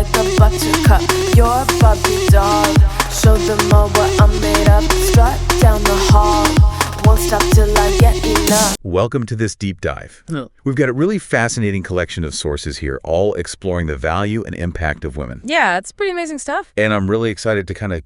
like a buttercup. You're a Barbie doll. Show them all what I'm made of. Strut down the hall. Won't stop till I get enough. Welcome to this deep dive. We've got a really fascinating collection of sources here, all exploring the value and impact of women. Yeah, it's pretty amazing stuff. And I'm really excited to kind of,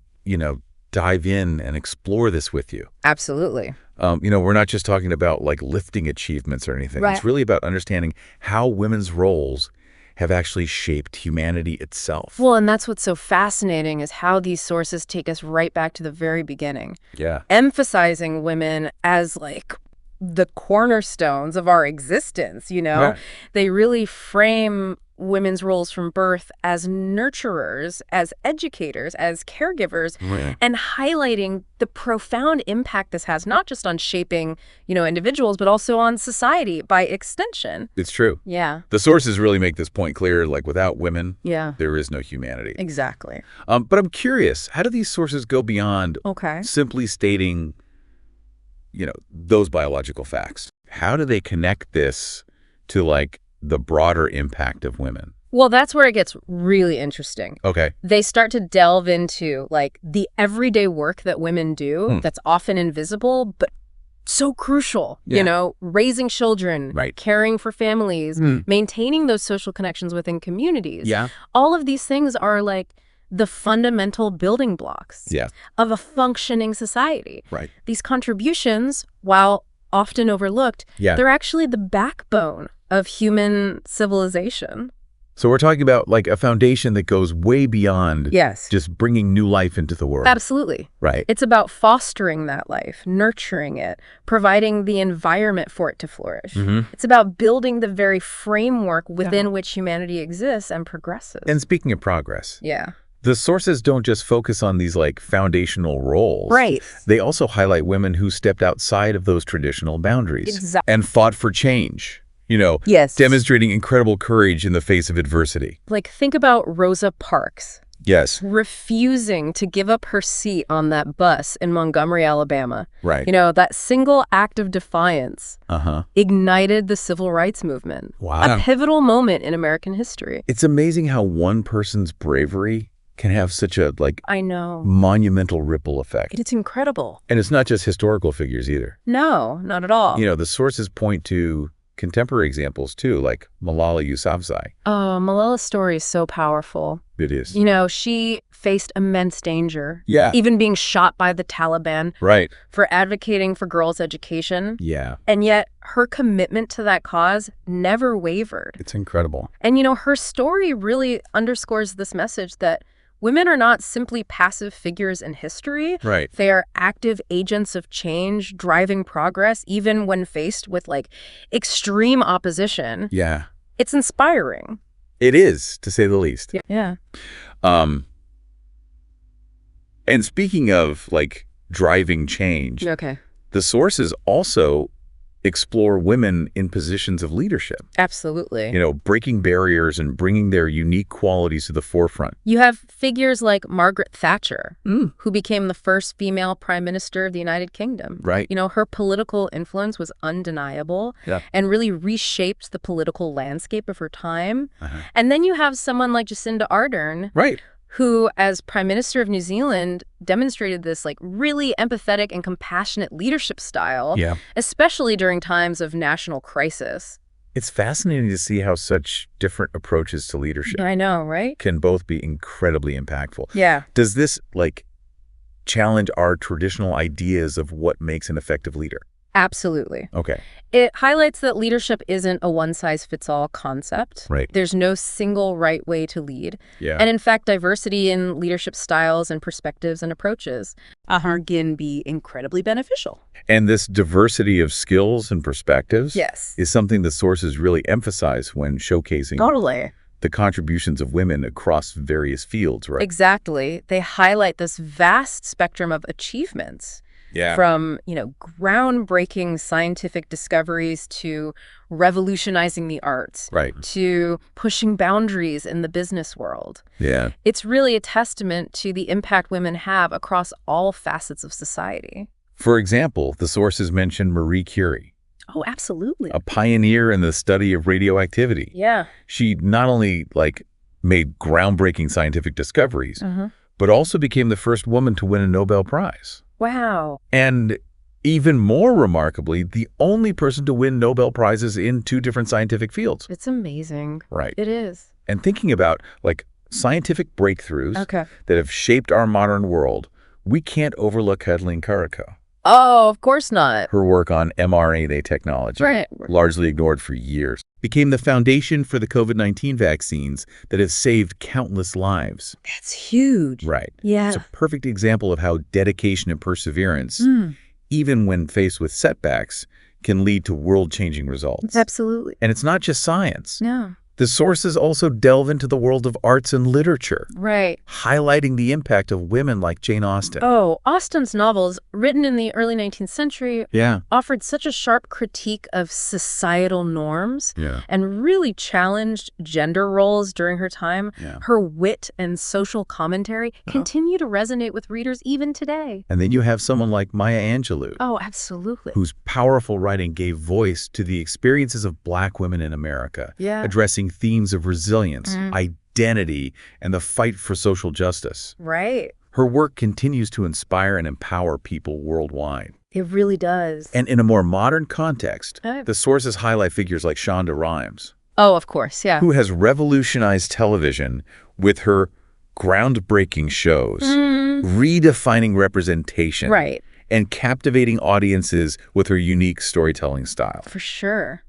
dive in and explore this with you. Absolutely. We're not just talking about like lifting achievements or anything. Right. It's really about understanding how women's roles have actually shaped humanity itself. Well, and that's what's so fascinating is how these sources take us right back to the very beginning. Yeah. Emphasizing women as like the cornerstones of our existence, Right. They really frame women's roles from birth as nurturers, as educators, as caregivers, Right. and highlighting the profound impact this has, not just on shaping, individuals, but also on society by extension. It's true. Yeah. The sources really make this point clear, like without women, Yeah. there is no humanity. Exactly. But I'm curious, how do these sources go beyond Okay. simply stating, those biological facts? How do they connect this to like the broader impact of women? Well, that's where it gets really interesting. Okay. They start to delve into like the everyday work that women do that's often invisible, but so crucial, Yeah. Raising children, Right. caring for families, maintaining those social connections within communities. Yeah. All of these things are like the fundamental building blocks Yeah. of a functioning society. Right. These contributions, while often overlooked, Yeah. they're actually the backbone of human civilization. So we're talking about like a foundation that goes way beyond Yes. just bringing new life into the world. Absolutely. Right. It's about fostering that life, nurturing it, providing the environment for it to flourish. It's about building the very framework within which humanity exists and progresses. And speaking of progress, Yeah. the sources don't just focus on these like foundational roles. Right. They also highlight women who stepped outside of those traditional boundaries Exactly. and fought for change, Yes. demonstrating incredible courage in the face of adversity. Like, think about Rosa Parks Yes. refusing to give up her seat on that bus in Montgomery, Alabama. Right. That single act of defiance Uh-huh. ignited the civil rights movement. Wow. A pivotal moment in American history. It's amazing how one person's bravery can have such a I know. monumental ripple effect. It's incredible. And it's not just historical figures either. No, not at all. The sources point to contemporary examples too, like Malala Yousafzai. Oh, Malala's story is so powerful. It is. She faced immense danger. Yeah. Even being shot by the Taliban Right. for advocating for girls' education. Yeah. And yet her commitment to that cause never wavered. It's incredible. And, her story really underscores this message that women are not simply passive figures in history. Right. They are active agents of change, driving progress, even when faced with like extreme opposition. Yeah. It's inspiring. It is, to say the least. Yeah. And speaking of like driving change, Okay. the sources also explore women in positions of leadership, Absolutely. breaking barriers and bringing their unique qualities to the forefront. You have figures like Margaret Thatcher, who became the first female prime minister of the United Kingdom. Right. Her political influence was undeniable and really reshaped the political landscape of her time. And then you have someone like Jacinda Ardern, Right. who, as Prime Minister of New Zealand, demonstrated this like really empathetic and compassionate leadership style, Yeah. especially during times of national crisis. It's fascinating to see how such different approaches to leadership I know, right? can both be incredibly impactful. Yeah. Does this challenge our traditional ideas of what makes an effective leader? Absolutely. Okay. It highlights that leadership isn't a one-size-fits-all concept. Right. There's no single right way to lead. Yeah. And in fact, diversity in leadership styles and perspectives and approaches can be incredibly beneficial. And this diversity of skills and perspectives Yes. is something the sources really emphasize when showcasing Totally. the contributions of women across various fields, right? Exactly. They highlight this vast spectrum of achievements. Yeah. From, groundbreaking scientific discoveries to revolutionizing the arts, Right. to pushing boundaries in the business world. Yeah. It's really a testament to the impact women have across all facets of society. For example, the sources mention Marie Curie, Oh, absolutely. a pioneer in the study of radioactivity. Yeah. She not only made groundbreaking scientific discoveries, but also became the first woman to win a Nobel Prize. Wow. And even more remarkably, the only person to win Nobel Prizes in 2 different scientific fields. It's amazing. Right. It is. And thinking about, like, scientific breakthroughs that have shaped our modern world, we can't overlook Kathleen Carrico. Oh, of course not. Her work on mRNA technology, largely ignored for years, became the foundation for the COVID-19 vaccines that have saved countless lives. That's huge. Right. Yeah. It's a perfect example of how dedication and perseverance, even when faced with setbacks, can lead to world-changing results. Absolutely. And it's not just science. No. The sources also delve into the world of arts and literature, Right. highlighting the impact of women like Jane Austen. Oh, Austen's novels, written in the early 19th century, offered such a sharp critique of societal norms and really challenged gender roles during her time. Her wit and social commentary continue to resonate with readers even today. And then you have someone like Maya Angelou. Oh, absolutely. Whose powerful writing gave voice to the experiences of Black women in America, addressing themes of resilience, identity, and the fight for social justice. Right. Her work continues to inspire and empower people worldwide. It really does. And in a more modern context, the sources highlight figures like Shonda Rhimes. Oh, of course, yeah. Who has revolutionized television with her groundbreaking shows, redefining representation, and captivating audiences with her unique storytelling style. For sure.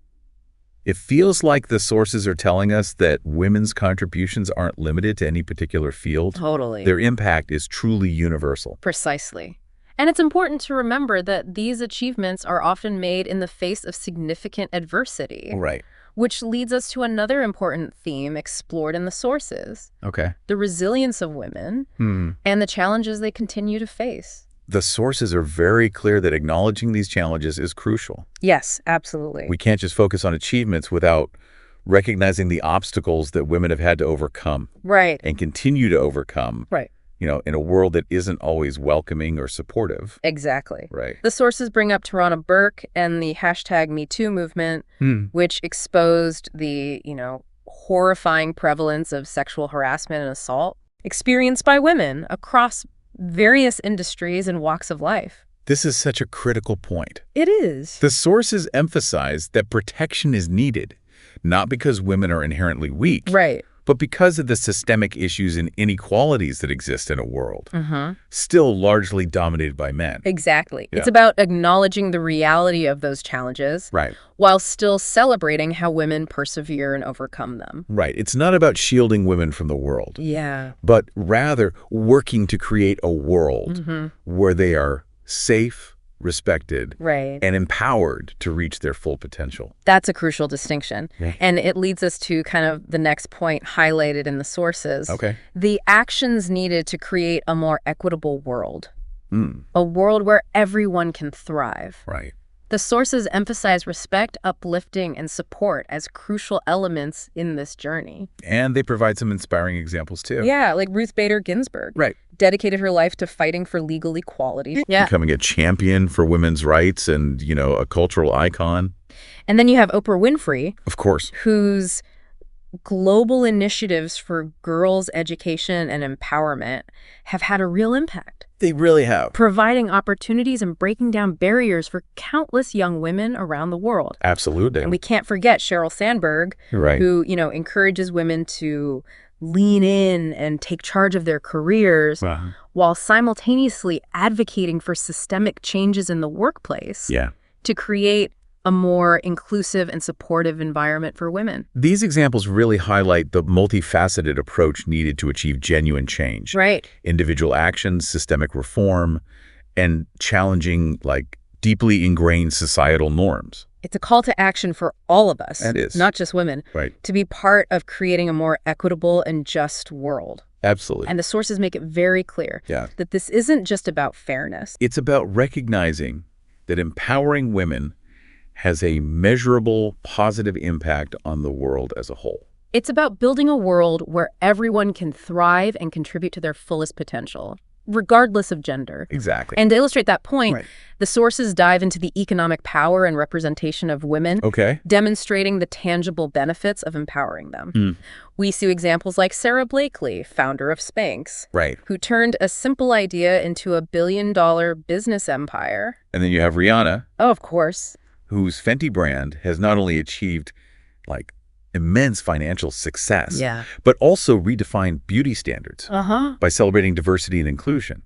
It feels like the sources are telling us that women's contributions aren't limited to any particular field. Totally. Their impact is truly universal. Precisely. And it's important to remember that these achievements are often made in the face of significant adversity. Right. Which leads us to another important theme explored in the sources. Okay. The resilience of women and the challenges they continue to face. The sources are very clear that acknowledging these challenges is crucial. Yes, absolutely. We can't just focus on achievements without recognizing the obstacles that women have had to overcome. Right. And continue to overcome. Right. You know, in a world that isn't always welcoming or supportive. Exactly. Right. The sources bring up Tarana Burke and the #MeToo movement, which exposed the, horrifying prevalence of sexual harassment and assault experienced by women across various industries and walks of life. This is such a critical point. It is. The sources emphasize that protection is needed, not because women are inherently weak, right, but because of the systemic issues and inequalities that exist in a world, still largely dominated by men. Exactly. Yeah. It's about acknowledging the reality of those challenges, right, while still celebrating how women persevere and overcome them. Right. It's not about shielding women from the world, but rather working to create a world where they are safe, respected, and empowered to reach their full potential. That's a crucial distinction. And it leads us to kind of the next point highlighted in the sources. The actions needed to create a more equitable world. A world where everyone can thrive. Right. The sources emphasize respect, uplifting, and support as crucial elements in this journey. And they provide some inspiring examples, too. Yeah, like Ruth Bader Ginsburg. Right. Dedicated her life to fighting for legal equality. Yeah. Becoming a champion for women's rights and, a cultural icon. And then you have Oprah Winfrey. Of course. Whose global initiatives for girls' education and empowerment have had a real impact. They really have. Providing opportunities and breaking down barriers for countless young women around the world. Absolutely. And we can't forget Sheryl Sandberg, who, encourages women to lean in and take charge of their careers while simultaneously advocating for systemic changes in the workplace to create a more inclusive and supportive environment for women. These examples really highlight the multifaceted approach needed to achieve genuine change. Right. Individual actions, systemic reform, and challenging, deeply ingrained societal norms. It's a call to action for all of us, it is. Not just women, to be part of creating a more equitable and just world. Absolutely. And the sources make it very clear that this isn't just about fairness. It's about recognizing that empowering women has a measurable positive impact on the world as a whole. It's about building a world where everyone can thrive and contribute to their fullest potential. regardless of gender. Exactly. And to illustrate that point, the sources dive into the economic power and representation of women, demonstrating the tangible benefits of empowering them. We see examples like Sarah Blakely, founder of Spanx, who turned a simple idea into a billion-dollar business empire. And then you have Rihanna. Oh, of course. Whose Fenty brand has not only achieved, like, immense financial success, but also redefined beauty standards by celebrating diversity and inclusion.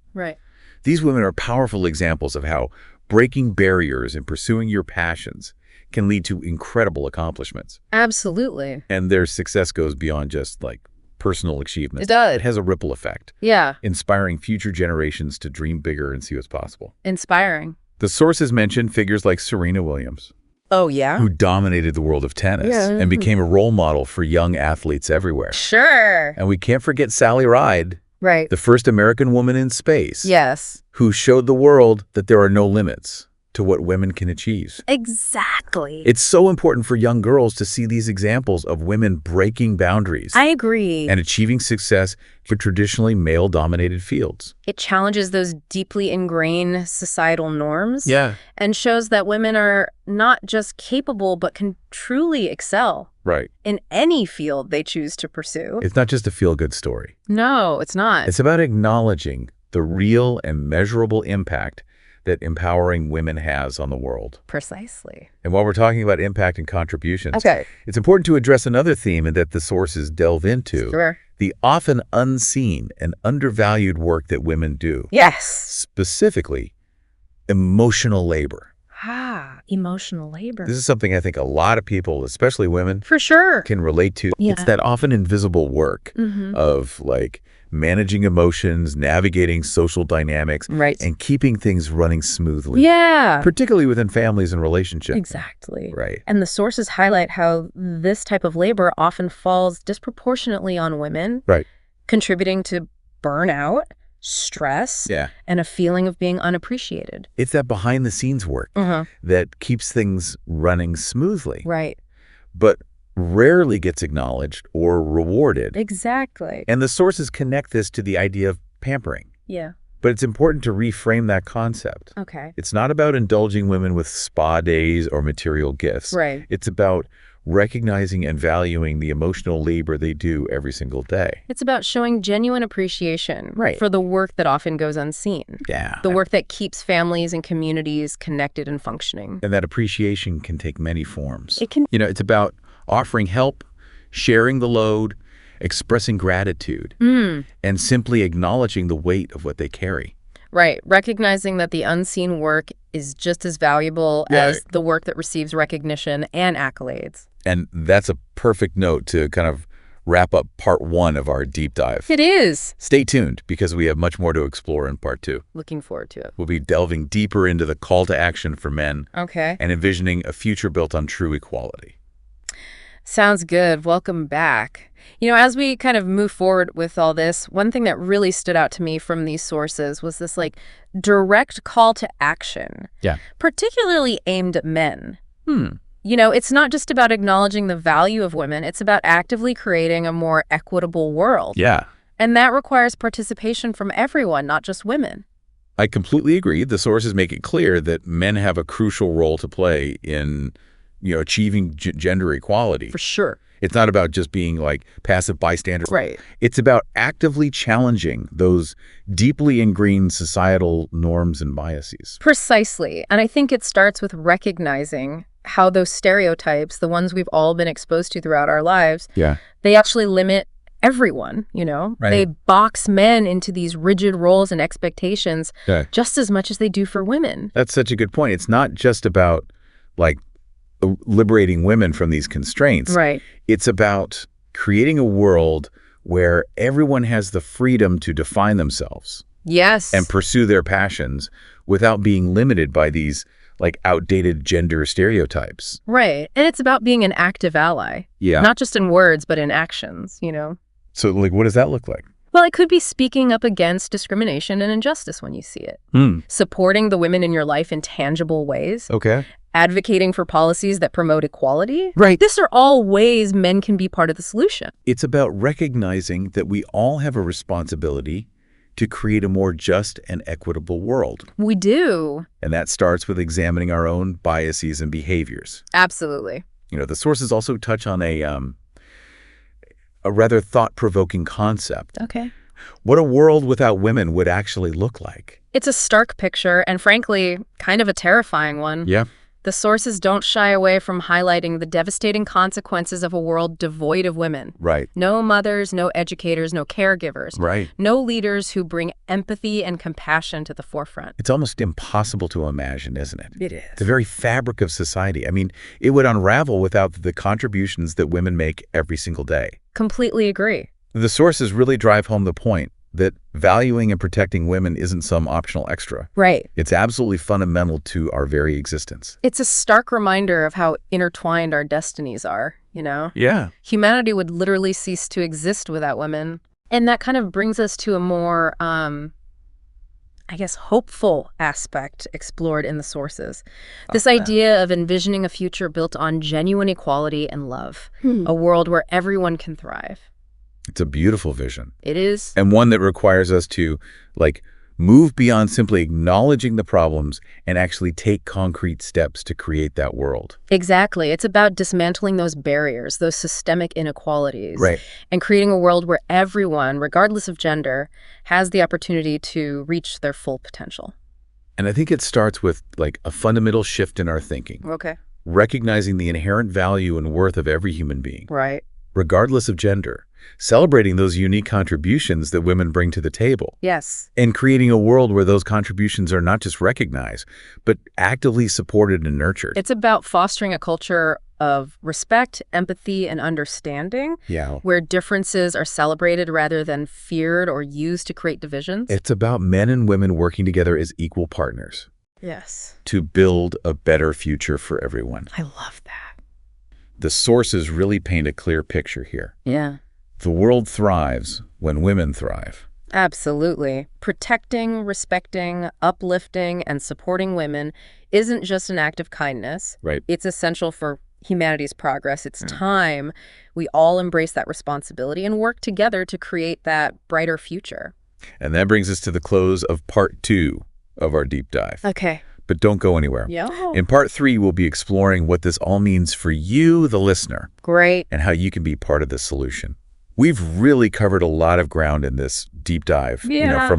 These women are powerful examples of how breaking barriers and pursuing your passions can lead to incredible accomplishments. Absolutely. And their success goes beyond just, like, personal achievements. It does. It has a ripple effect. Inspiring future generations to dream bigger and see what's possible. Inspiring. The sources mention figures like Serena Williams. Oh, yeah? Who dominated the world of tennis and became a role model for young athletes everywhere. Sure. And we can't forget Sally Ride, the first American woman in space. Who showed the world that there are no limits to what women can achieve. Exactly. It's so important for young girls to see these examples of women breaking boundaries. I agree. And achieving success for traditionally male-dominated fields. It challenges those deeply ingrained societal norms. And shows that women are not just capable, but can truly excel. In any field they choose to pursue. It's not just a feel-good story. No, it's not. It's about acknowledging the real and measurable impact that empowering women has on the world. Precisely. And while we're talking about impact and contributions, it's important to address another theme that the sources delve into. The often unseen and undervalued work that women do. Specifically, emotional labor. Emotional labor. This is something I think a lot of people, especially women, for sure, can relate to. It's that often invisible work of, like, managing emotions, navigating social dynamics, and keeping things running smoothly. Particularly within families and relationships. Exactly. And the sources highlight how this type of labor often falls disproportionately on women, contributing to burnout, stress, and a feeling of being unappreciated. It's that behind-the-scenes work that keeps things running smoothly. But rarely gets acknowledged or rewarded. Exactly. And the sources connect this to the idea of pampering. But it's important to reframe that concept. It's not about indulging women with spa days or material gifts. It's about recognizing and valuing the emotional labor they do every single day. It's about showing genuine appreciation for the work that often goes unseen. The work that keeps families and communities connected and functioning. And that appreciation can take many forms. It can. You know, it's about offering help, sharing the load, expressing gratitude, and simply acknowledging the weight of what they carry. Recognizing that the unseen work is just as valuable as the work that receives recognition and accolades. And that's a perfect note to kind of wrap up part 1 of our deep dive. It is. Stay tuned, because we have much more to explore in part 2. Looking forward to it. We'll be delving deeper into the call to action for men. And envisioning a future built on true equality. Sounds good. Welcome back. You know, as we kind of move forward with all this, one thing that really stood out to me from these sources was this, like, direct call to action. Particularly aimed at men. You know, it's not just about acknowledging the value of women. It's about actively creating a more equitable world. And that requires participation from everyone, not just women. I completely agree. The sources make it clear that men have a crucial role to play in, you know, achieving gender equality. For sure. It's not about just being, like, passive bystanders. Right. It's about actively challenging those deeply ingrained societal norms and biases. Precisely. And I think it starts with recognizing how those stereotypes, the ones we've all been exposed to throughout our lives, they actually limit everyone, you know? Right. They box men into these rigid roles and expectations just as much as they do for women. That's such a good point. It's not just about, like, liberating women from these constraints. Right. It's about creating a world where everyone has the freedom to define themselves. Yes. And pursue their passions without being limited by these, like, outdated gender stereotypes. Right. And it's about being an active ally. Not just in words, but in actions, you know? So, like, what does that look like? Well, it could be speaking up against discrimination and injustice when you see it. Supporting the women in your life in tangible ways. Advocating for policies that promote equality. These are all ways men can be part of the solution. It's about recognizing that we all have a responsibility to create a more just and equitable world. We do. And that starts with examining our own biases and behaviors. Absolutely. The sources also touch on a rather thought-provoking concept. Okay. What a world without women would actually look like. It's a stark picture and, frankly, kind of a terrifying one. Yeah. The sources don't shy away from highlighting the devastating consequences of a world devoid of women. Right. No mothers, no educators, no caregivers. Right. No leaders who bring empathy and compassion to the forefront. It's almost impossible to imagine, isn't it? It is. The very fabric of society. I mean, it would unravel without the contributions that women make every single day. Completely agree. The sources really drive home the point that valuing and protecting women isn't some optional extra. Right. It's absolutely fundamental to our very existence. It's a stark reminder of how intertwined our destinies are, Yeah. Humanity would literally cease to exist without women. And that kind of brings us to a more, hopeful aspect explored in the sources. This idea of envisioning a future built on genuine equality and love. A world where everyone can thrive. It's a beautiful vision. It is. And one that requires us to, move beyond simply acknowledging the problems and actually take concrete steps to create that world. Exactly. It's about dismantling those barriers, those systemic inequalities. Right. And creating a world where everyone, regardless of gender, has the opportunity to reach their full potential. And I think it starts with, a fundamental shift in our thinking. Okay. Recognizing the inherent value and worth of every human being. Right. Regardless of gender. Celebrating those unique contributions that women bring to the table. Yes. And creating a world where those contributions are not just recognized, but actively supported and nurtured. It's about fostering a culture of respect, empathy, and understanding. Yeah. Where differences are celebrated rather than feared or used to create divisions. It's about men and women working together as equal partners. Yes. To build a better future for everyone. I love that. The sources really paint a clear picture here. Yeah. The world thrives when women thrive. Absolutely. Protecting, respecting, uplifting, and supporting women isn't just an act of kindness. Right. It's essential for humanity's progress. It's time we all embrace that responsibility and work together to create that brighter future. And that brings us to the close of part 2 of our deep dive. Okay. But don't go anywhere. Yeah. In part 3, we'll be exploring what this all means for you, the listener. Great. And how you can be part of the solution. We've really covered a lot of ground in this deep dive, from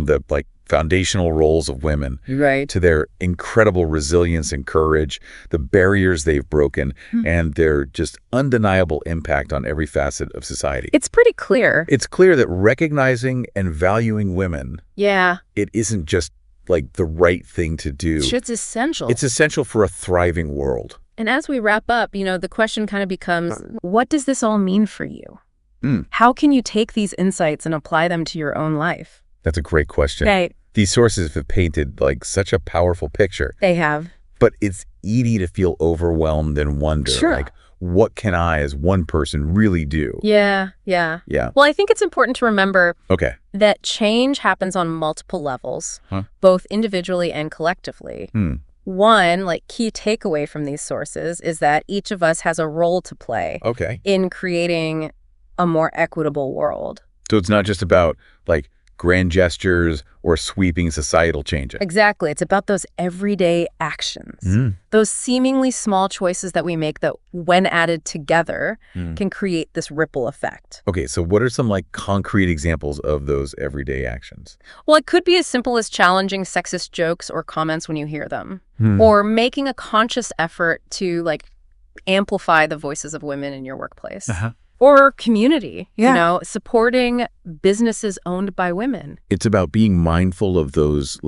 the foundational roles of women to their incredible resilience and courage, the barriers they've broken, and their just undeniable impact on every facet of society. It's pretty clear. It's clear that recognizing and valuing women, it isn't just the right thing to do. It's essential. It's essential for a thriving world. And as we wrap up, the question kind of becomes, what does this all mean for you? How can you take these insights and apply them to your own life? That's a great question. Right. These sources have painted such a powerful picture. They have. But it's easy to feel overwhelmed and wonder, Sure. What can I as one person really do? Yeah. Well, I think it's important to remember that change happens on multiple levels, both individually and collectively. One, key takeaway from these sources is that each of us has a role to play in creating a more equitable world. So it's not just about grand gestures or sweeping societal changes. Exactly. It's about those everyday actions, those seemingly small choices that we make that, when added together, can create this ripple effect. Okay, so what are some concrete examples of those everyday actions? Well, it could be as simple as challenging sexist jokes or comments when you hear them, or making a conscious effort to amplify the voices of women in your workplace. Or community, supporting businesses owned by women. It's about being mindful of those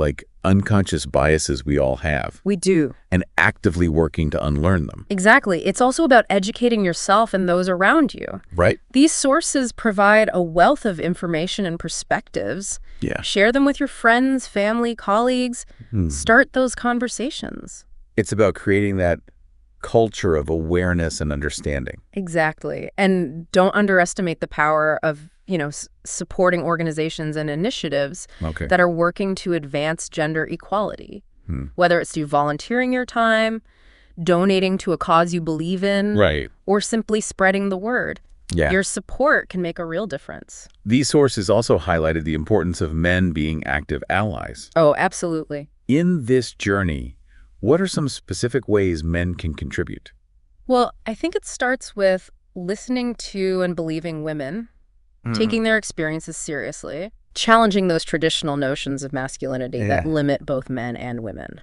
unconscious biases we all have. We do. And actively working to unlearn them. Exactly. It's also about educating yourself and those around you. Right. These sources provide a wealth of information and perspectives. Yeah. Share them with your friends, family, colleagues. Start those conversations. It's about creating that culture of awareness and understanding. Exactly. And don't underestimate the power of, supporting organizations and initiatives that are working to advance gender equality. Whether it's through volunteering your time, donating to a cause you believe in, right, or simply spreading the word. Your support can make a real difference. These sources also highlighted the importance of men being active allies. Oh, absolutely. In this journey, what are some specific ways men can contribute? Well, I think it starts with listening to and believing women, taking their experiences seriously, challenging those traditional notions of masculinity that limit both men and women.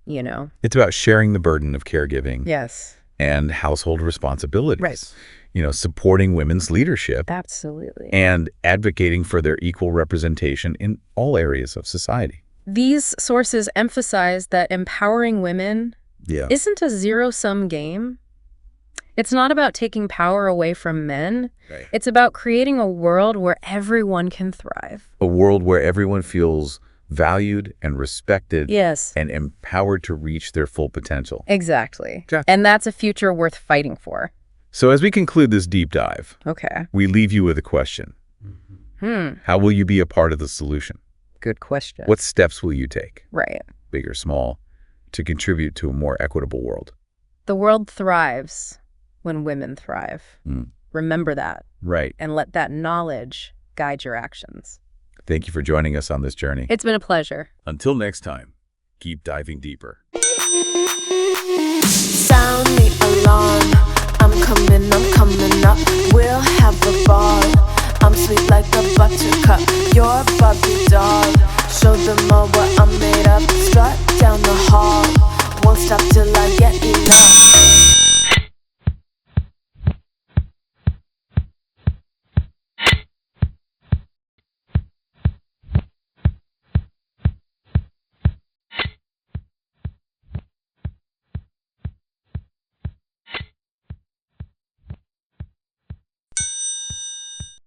You know? It's about sharing the burden of caregiving. Yes. And household responsibilities. Right. You know, supporting women's leadership. Absolutely. And advocating for their equal representation in all areas of society. These sources emphasize that empowering women isn't a zero-sum game. It's not about taking power away from men. Right. It's about creating a world where everyone can thrive. A world where everyone feels valued and respected. Yes. And empowered to reach their full potential. Exactly. And that's a future worth fighting for. So as we conclude this deep dive, we leave you with a question. How will you be a part of the solution? Good question. What steps will you take? Right. Big or small, to contribute to a more equitable world? The world thrives when women thrive. Remember that. Right. And let that knowledge guide your actions. Thank you for joining us on this journey. It's been a pleasure. Until next time, keep diving deeper. Sound the alarm. I'm coming up. We'll have a ball. I'm sweet like a buttercup. You're Barbie doll. Show them all what I'm made of. Strut down the hall. Won't stop till I get enough.